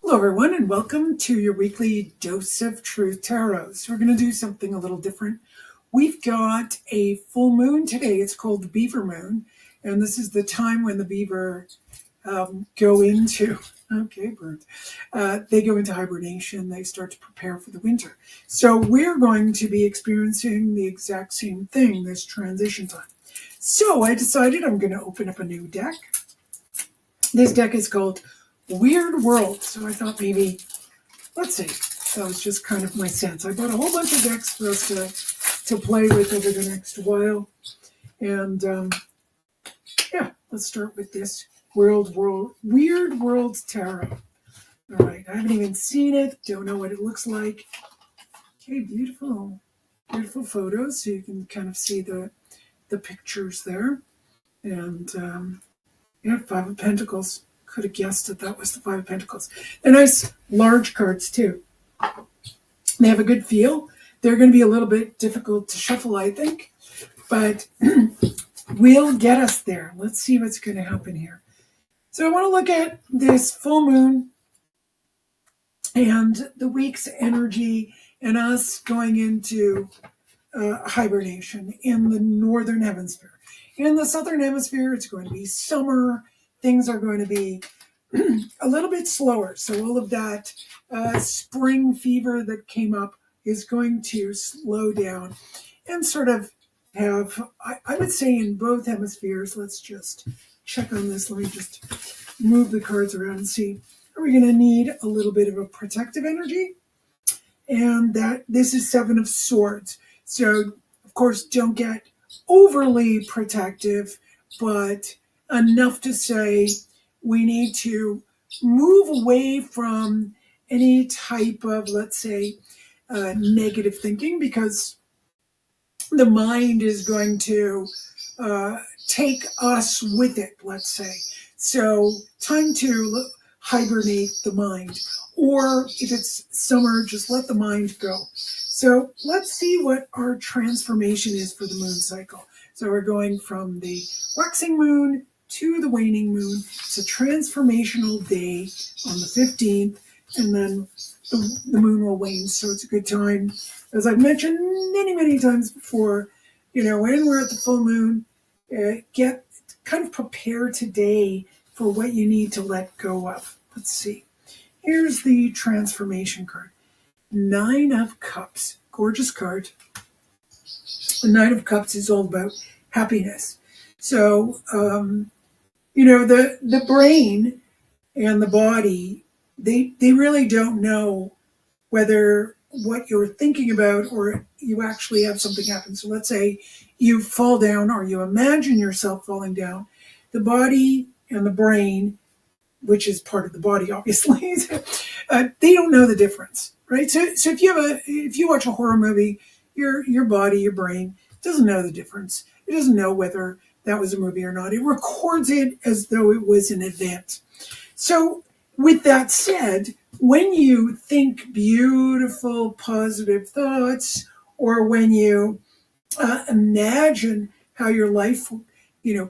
Hello, everyone, and welcome to your weekly Dose of Truth Tarot. So we're going to do something a little different. We've got a full moon today. It's called the Beaver Moon, and this is the time when the beaver go into, they go into hibernation. They start to prepare for the winter. So we're going to be experiencing the exact same thing, this transition time. So I decided I'm going to open up a new deck. This deck is called Weird World. So I thought maybe, let's see, that was just kind of my sense. I bought a whole bunch of decks for us to play with over the next while. And let's start with this Weird World Tarot. All right, I haven't even seen it. Don't know what it looks like. Okay, beautiful photos. So you can kind of see the pictures there. And Five of Pentacles. Could have guessed that was the Five of Pentacles. They're nice, large cards, too. They have a good feel. They're going to be a little bit difficult to shuffle, I think. But we'll get us there. Let's see what's going to happen here. So I want to look at this full moon and the week's energy and us going into hibernation in the northern hemisphere. In the southern hemisphere, it's going to be summer. Things are going to be a little bit slower. So all of that spring fever that came up is going to slow down and sort of have, I would say in both hemispheres, let's just check on this. Let me just move the cards around and see. Are we going to need a little bit of a protective energy? And that this is Seven of Swords. So, of course, don't get overly protective, but enough to say we need to move away from any type of, let's say, negative thinking, because the mind is going to take us with it, let's say. So time to hibernate the mind. Or if it's summer, just let the mind go. So let's see what our transformation is for the moon cycle. So we're going from the waxing moon to the waning moon. It's a transformational day on the 15th, and then the moon will wane. So it's a good time, as I've mentioned many times before, when we're at the full moon, get kind of prepared today for what you need to let go of. Let's see. Here's the transformation card. Nine of Cups. Gorgeous card. The Nine of Cups is all about happiness. So, the brain and the body, they really don't know whether what you're thinking about or you actually have something happen. So let's say you fall down or you imagine yourself falling down. The body and the brain, which is part of the body, obviously, they don't know the difference, right? So if you watch a horror movie, your body, your brain doesn't know the difference. It doesn't know whether that was a movie or not. It records it as though it was an event. So with that said, when you think beautiful, positive thoughts, or when you imagine how your life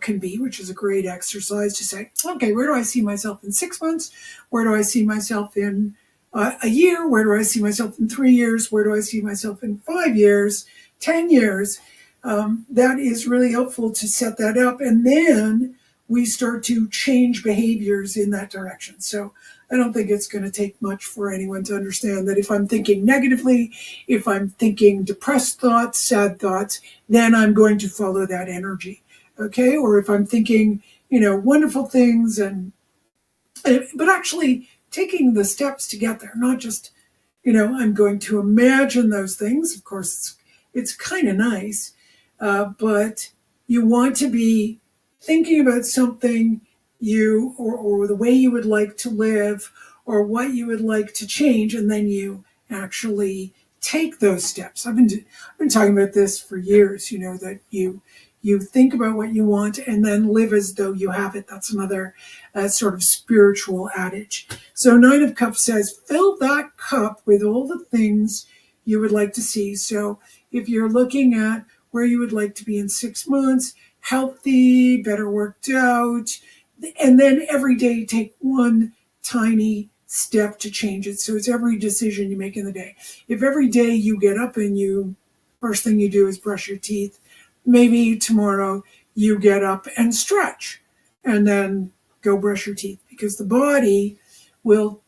can be, which is a great exercise to say, okay, where do I see myself in 6 months? Where do I see myself in a year? Where do I see myself in 3 years? Where do I see myself in 5 years, 10 years? That is really helpful to set that up. And then we start to change behaviors in that direction. So I don't think it's going to take much for anyone to understand that if I'm thinking negatively, if I'm thinking depressed thoughts, sad thoughts, then I'm going to follow that energy. Okay, or if I'm thinking, wonderful things, but actually taking the steps to get there, not just, I'm going to imagine those things. Of course, it's kind of nice, but you want to be thinking about something or the way you would like to live or what you would like to change, and then you actually take those steps. I've been talking about this for years, that you think about what you want and then live as though you have it. That's another sort of spiritual adage. So Nine of Cups says, fill that cup with all the things you would like to see. So if you're looking at where you would like to be in 6 months, healthy, better worked out, and then every day take one tiny step to change it. So it's every decision you make in the day. If every day you get up and first thing you do is brush your teeth, maybe tomorrow you get up and stretch and then go brush your teeth, because the body will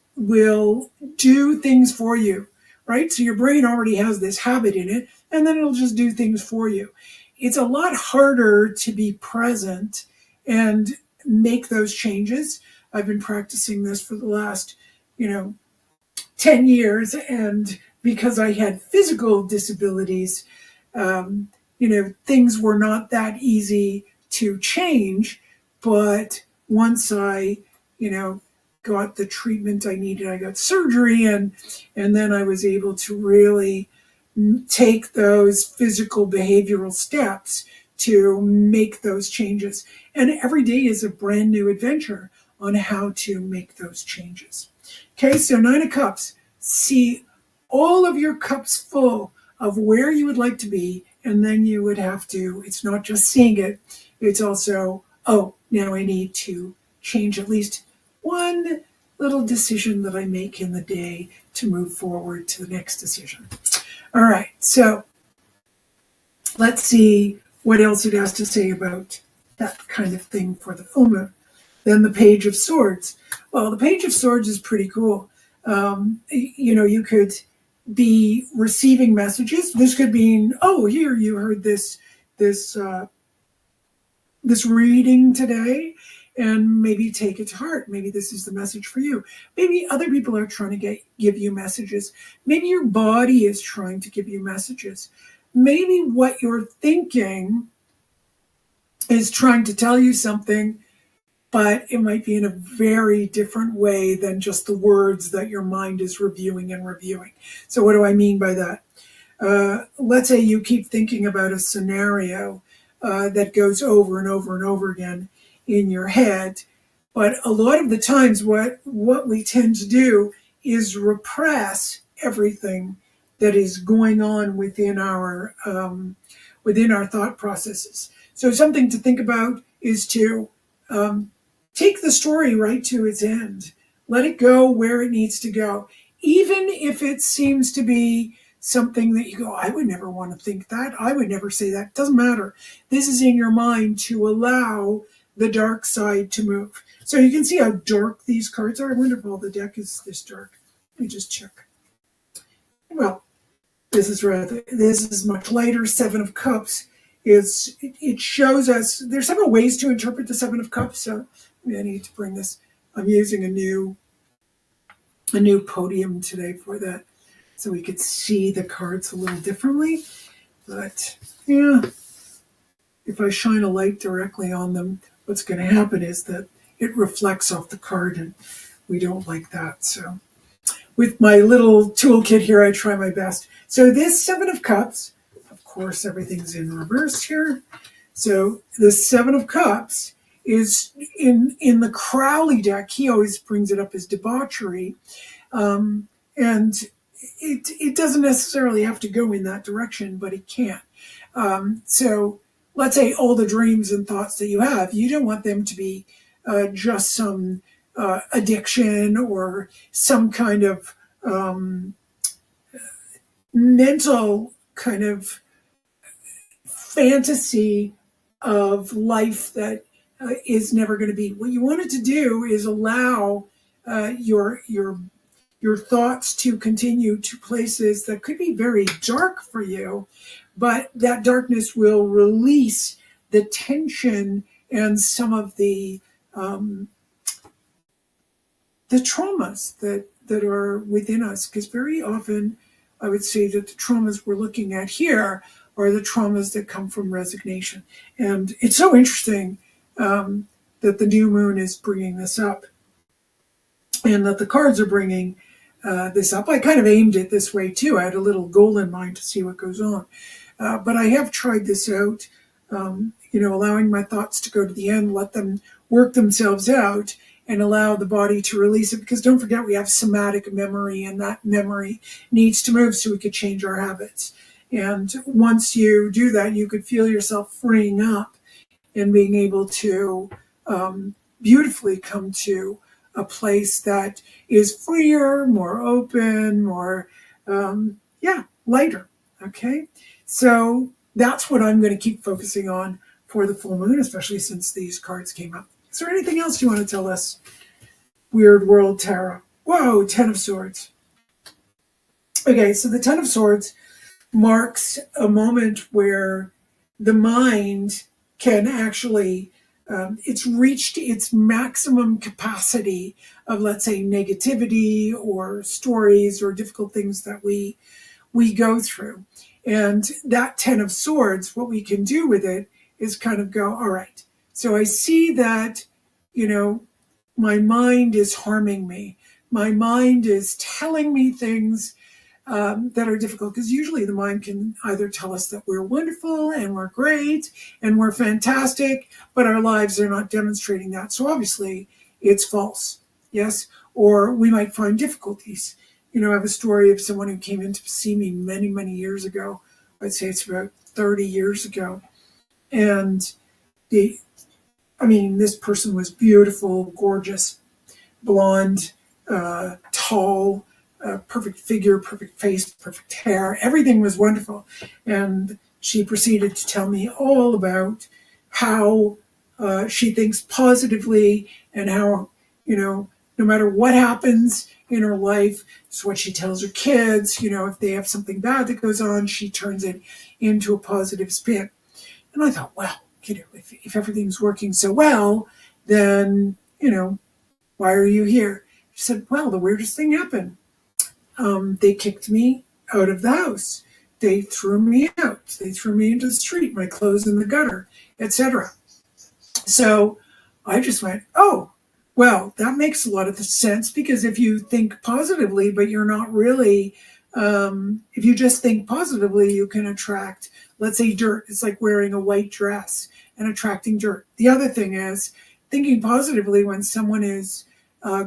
do things for you, right? So your brain already has this habit in it, and then it'll just do things for you. It's a lot harder to be present and make those changes. I've been practicing this for the last, 10 years. And because I had physical disabilities, things were not that easy to change. But once I, got the treatment I needed, I got surgery, and then I was able to really take those physical behavioral steps to make those changes. And every day is a brand new adventure on how to make those changes. Okay, so Nine of Cups, see all of your cups full of where you would like to be, and then you would have to, it's not just seeing it, it's also, oh, now I need to change at least one little decision that I make in the day to move forward to the next decision. All right, so let's see what else it has to say about that kind of thing for the full moon. Then the Page of Swords. Well, the Page of Swords is pretty cool. You could be receiving messages. This could mean, oh, here you heard this reading today, and maybe take it to heart. Maybe this is the message for you. Maybe other people are trying to give you messages. Maybe your body is trying to give you messages. Maybe what you're thinking is trying to tell you something, but it might be in a very different way than just the words that your mind is reviewing and reviewing. So what do I mean by that? Let's say you keep thinking about a scenario that goes over and over and over again in your head. But a lot of the times what we tend to do is repress everything that is going on within our thought processes. So something to think about is to take the story right to its end. Let it go where it needs to go. Even if it seems to be something that you go, I would never want to think that. I would never say that. It doesn't matter. This is in your mind to allow the dark side to move. So you can see how dark these cards are. I wonder if all the deck is this dark. Let me just check. Well, this is much lighter. Seven of Cups it shows us, there's several ways to interpret the Seven of Cups. So I need to bring this. I'm using a new podium today for that, so we could see the cards a little differently. But yeah, if I shine a light directly on them, what's going to happen is that it reflects off the card, and we don't like that. So with my little toolkit here, I try my best. So this Seven of Cups, of course, everything's in reverse here. So the Seven of Cups is in the Crowley deck. He always brings it up as debauchery. And it doesn't necessarily have to go in that direction, but it can. So let's say all the dreams and thoughts that you have, you don't want them to be just some addiction or some kind of mental kind of fantasy of life that is never going to be. What you want it to do is allow your thoughts to continue to places that could be very dark for you, but that darkness will release the tension and some of the traumas that are within us. Because very often, I would say that the traumas we're looking at here are the traumas that come from resignation. And it's so interesting that the new moon is bringing this up, and that the cards are bringing this up. I kind of aimed it this way too. I had a little goal in mind to see what goes on. But I have tried this out, allowing my thoughts to go to the end, let them work themselves out, and allow the body to release it. Because don't forget, we have somatic memory, and that memory needs to move so we could change our habits. And once you do that, you could feel yourself freeing up and being able to beautifully come to a place that is freer, more open, more, lighter. Okay. So that's what I'm going to keep focusing on for the full moon, especially since these cards came up. Is there anything else you want to tell us, Weird World Tarot? Whoa, Ten of Swords. Okay, so the Ten of Swords marks a moment where the mind can actually, it's reached its maximum capacity of, let's say, negativity or stories or difficult things that we go through. And that Ten of Swords, what we can do with it is kind of go, all right, so I see that, my mind is harming me. My mind is telling me things that are difficult, because usually the mind can either tell us that we're wonderful and we're great and we're fantastic, but our lives are not demonstrating that. So obviously it's false. Yes. Or we might find difficulties. I have a story of someone who came in to see me many, many years ago. I'd say it's about 30 years ago. And this person was beautiful, gorgeous, blonde, tall, perfect figure, perfect face, perfect hair. Everything was wonderful. And she proceeded to tell me all about how she thinks positively, and how, no matter what happens in her life, it's what she tells her kids. If they have something bad that goes on, she turns it into a positive spin. And I thought, well, if everything's working so well, then, why are you here? She said, well, the weirdest thing happened. They kicked me out of the house. They threw me out. They threw me into the street, my clothes in the gutter, etc. So I just went, oh, well, that makes a lot of sense, because if you think positively, but you're not really, if you just think positively, you can attract, let's say, dirt. It's like wearing a white dress and attracting dirt. The other thing is thinking positively when someone is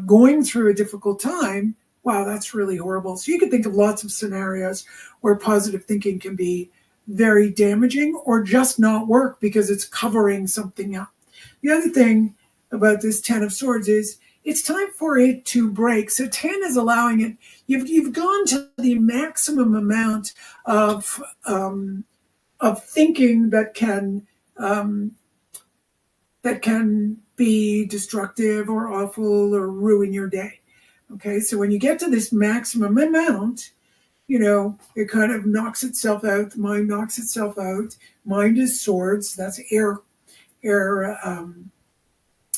going through a difficult time. Wow, that's really horrible. So you can think of lots of scenarios where positive thinking can be very damaging or just not work because it's covering something up. The other thing about this Ten of Swords is it's time for it to break. So 10 is allowing it. You've gone to the maximum amount of thinking that can be destructive or awful or ruin your day. Okay, so when you get to this maximum amount, it kind of knocks itself out. The mind knocks itself out. Mind is swords. That's air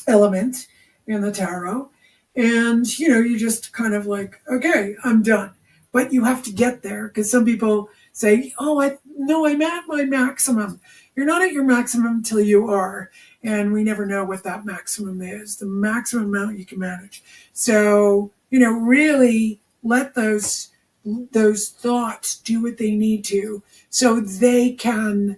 element in the tarot. And, you just kind of like, okay, I'm done. But you have to get there, because some people say, oh, I'm at my maximum. You're not at your maximum until you are. And we never know what that maximum is, the maximum amount you can manage. So, really let those thoughts do what they need to so they can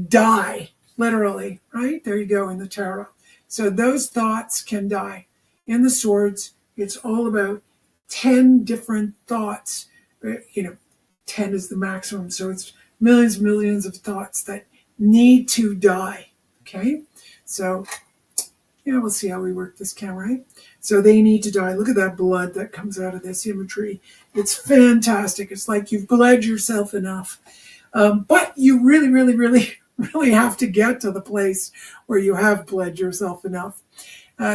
die, literally, right? There you go in the tarot. So those thoughts can die. In the swords, it's all about 10 different thoughts. 10 is the maximum. So it's millions and millions of thoughts that need to die. Okay? So, we'll see how we work this camera, right? So they need to die. Look at that blood that comes out of this imagery. It's fantastic. It's like you've bled yourself enough. But you really, really, really, really have to get to the place where you have bled yourself enough.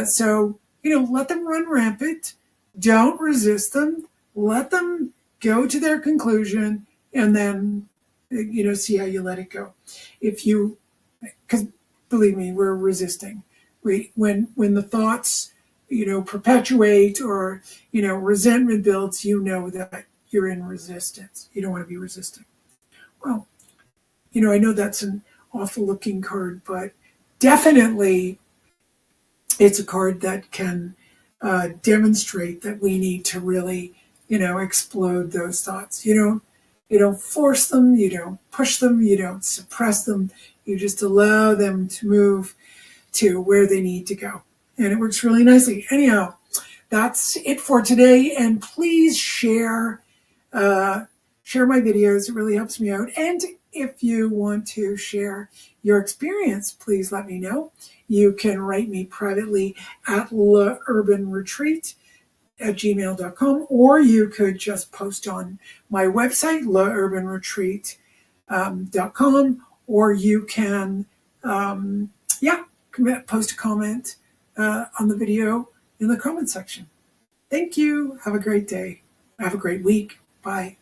So, let them run rampant. Don't resist them. Let them go to their conclusion, and then, see how you let it go. Because believe me, we're resisting. When the thoughts, perpetuate, or, resentment builds, that you're in resistance. You don't want to be resistant. Well, I know that's an awful looking card, but definitely it's a card that can demonstrate that we need to really, explode those thoughts. You don't force them, you don't push them, you don't suppress them. You just allow them to move to where they need to go. And it works really nicely. Anyhow, that's it for today. And please share my videos. It really helps me out. And if you want to share your experience, please let me know. You can write me privately at laurbanretreat@gmail.com, or you could just post on my website, laurbanretreat.com, or you can, post a comment on the video in the comment section. Thank you. Have a great day. Have a great week. Bye.